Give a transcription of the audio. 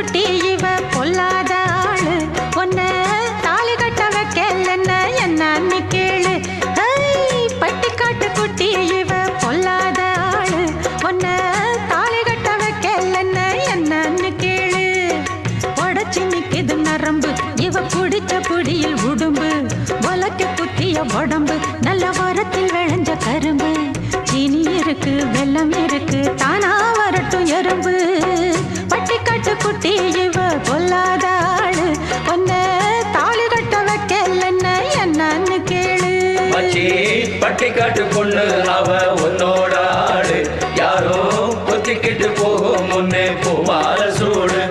குட்டி இவ பொல்லாத ஆளு ஒன்ன தாலி கட்ட வைக்கலன்னு என்னன்னு கேளு பட்டிக்காட்டு குட்டி இவ பொல்லாத ஆளு ஒன்ன தாலி கட்ட வைக்கலன்னு என்னன்னு கேளு உடச்சி நிக்குது நரம்பு இவ புடிச்ச புடியில் உடும்பு உலக்க குத்திய உடம்பு நல்ல வரத்தில் விளைஞ்ச கரும்பு சீனி இருக்கு வெல்லம் இருக்கு தானா வரட்டும் எறும்பு பட்டிக்காட்டு குட்டி இவ பொல்லாத ஆளு ஒன்ன தாலி கட்ட வைக்கலன்னு என்னன்னு கேளு பட்டிக்காட்டு பொண்ணு அவ உன்னோட ஆடு யாரோ கொத்திக்கிட்டு போகும் முன்னே பூமால சூடு